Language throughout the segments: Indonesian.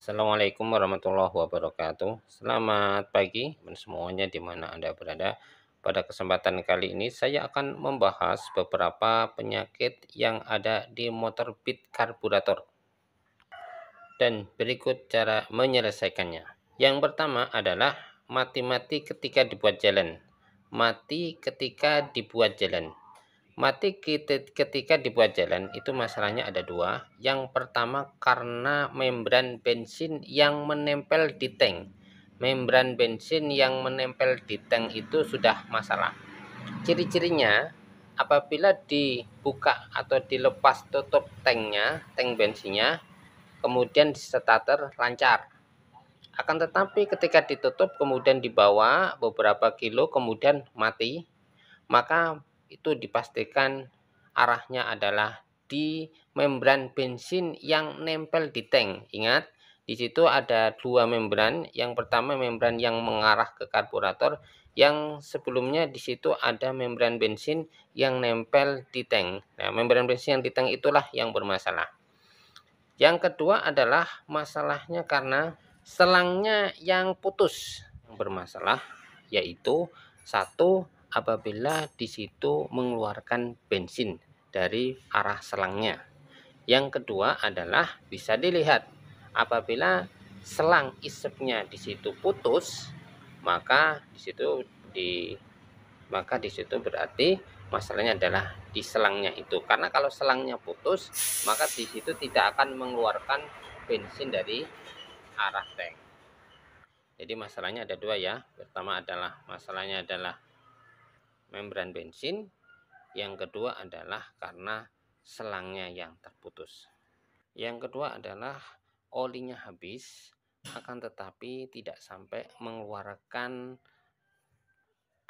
Assalamualaikum warahmatullahi wabarakatuh. Selamat pagi semuanya di mana Anda berada. Pada kesempatan kali ini saya akan membahas beberapa penyakit yang ada di motor bit karburator dan berikut cara menyelesaikannya. Yang pertama adalah mati-mati ketika dibuat jalan. Mati ketika dibuat jalan. Ketika dibuat jalan itu masalahnya ada dua. Yang pertama karena membran bensin yang menempel di tank. Membran bensin yang menempel di tank itu sudah masalah. Ciri-cirinya apabila dibuka atau dilepas tutup tanknya, tank bensinnya, kemudian di starter lancar. Akan tetapi ketika ditutup kemudian dibawa beberapa kilo kemudian mati, maka itu dipastikan arahnya adalah di membran bensin yang nempel di tank. Ingat, di situ ada dua membran. Yang pertama membran yang mengarah ke karburator, yang sebelumnya di situ ada membran bensin yang nempel di tank. Nah, membran bensin yang di tank itulah yang bermasalah. Yang kedua adalah masalahnya karena selangnya yang putus yang bermasalah, yaitu satu, apabila di situ mengeluarkan bensin dari arah selangnya. Yang kedua adalah bisa dilihat apabila selang isepnya di situ putus, maka di situ berarti masalahnya adalah di selangnya itu. Karena kalau selangnya putus, maka di situ tidak akan mengeluarkan bensin dari arah tank. Jadi masalahnya ada dua ya. Pertama adalah masalahnya adalah membran bensin. Yang kedua adalah karena selangnya yang terputus. Yang kedua adalah olinya habis, akan tetapi tidak sampai mengeluarkan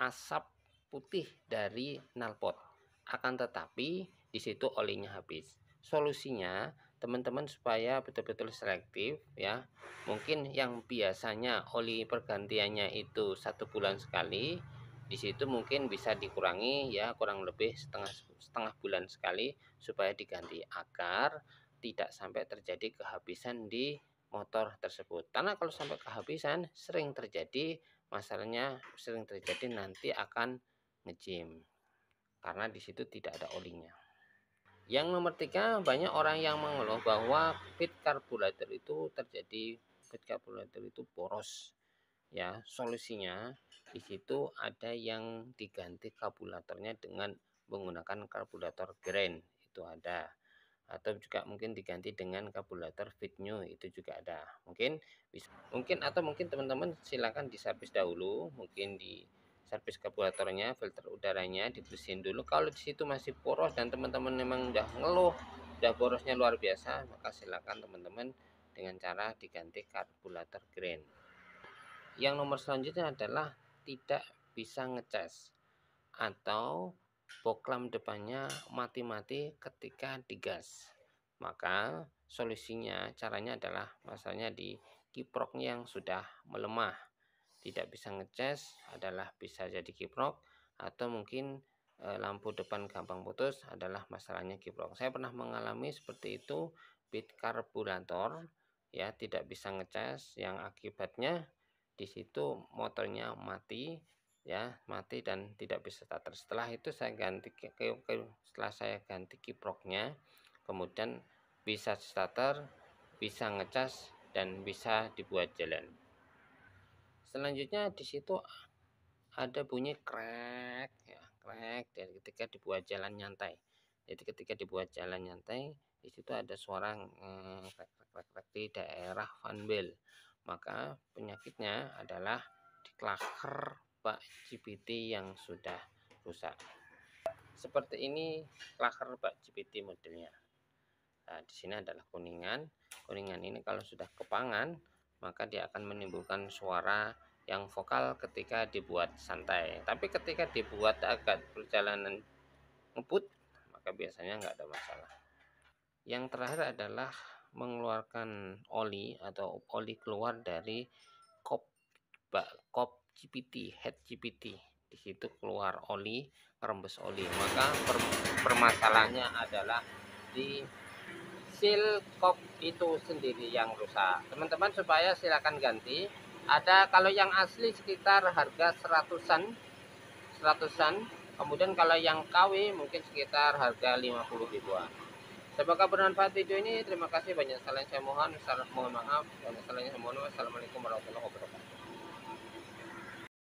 asap putih dari knalpot. Akan tetapi di situ olinya habis. Solusinya teman-teman supaya betul-betul selektif ya. Mungkin yang biasanya oli pergantiannya itu 1 bulan sekali, di situ mungkin bisa dikurangi ya, kurang lebih setengah bulan sekali supaya diganti agar tidak sampai terjadi kehabisan di motor tersebut. Karena kalau sampai kehabisan sering terjadi, masalahnya sering terjadi nanti akan ngejim karena di situ tidak ada olinya. Yang nomor 3, banyak orang yang mengeluh bahwa pit karburator itu boros. Ya, solusinya di situ ada yang diganti karburatornya dengan menggunakan karburator grand, itu ada. Atau juga mungkin diganti dengan karburator fit new, itu juga ada. Mungkin teman-teman silakan diservis dahulu, mungkin di servis karburatornya, filter udaranya dibersihin dulu. Kalau di situ masih poros dan teman-teman memang udah ngeluh, udah borosnya luar biasa, maka silakan teman-teman dengan cara diganti karburator grand. Yang nomor selanjutnya adalah tidak bisa ngecas atau boklam depannya mati-mati ketika digas. Maka solusinya caranya adalah masalahnya di kiproknya yang sudah melemah. Tidak bisa ngecas adalah bisa jadi kiprok, atau mungkin lampu depan gampang putus adalah masalahnya kiprok. Saya pernah mengalami seperti itu, bit karburator ya tidak bisa ngecas, yang akibatnya di situ motornya mati ya, mati dan tidak bisa starter. Setelah itu setelah saya ganti kiproknya, kemudian bisa starter, bisa ngecas dan bisa dibuat jalan. Selanjutnya di situ ada bunyi krek ya, krek dan ketika dibuat jalan nyantai. Jadi ketika dibuat jalan nyantai di situ ada suara krek krek krek di daerah fan bell. Maka penyakitnya adalah di klaker bak CVT yang sudah rusak. Seperti ini klaker bak CVT modelnya. Nah, di sini adalah kuningan. Kuningan ini kalau sudah kepangan, maka dia akan menimbulkan suara yang vokal ketika dibuat santai. Tapi ketika dibuat agak perjalanan ngebut, maka biasanya nggak ada masalah. Yang terakhir adalah mengeluarkan oli atau oli keluar dari kop CPT, head CPT. Di situ keluar oli, rembes oli. Maka permasalahannya adalah di seal kop itu sendiri yang rusak. Teman-teman supaya silakan ganti. Ada kalau yang asli sekitar harga seratusan. Kemudian kalau yang KW mungkin sekitar harga 50 ribuan. Semoga bermanfaat video ini. Terima kasih banyak salahnya saya mohon maaf. Banyak salahnya saya mohon. Wassalamualaikum warahmatullahi wabarakatuh.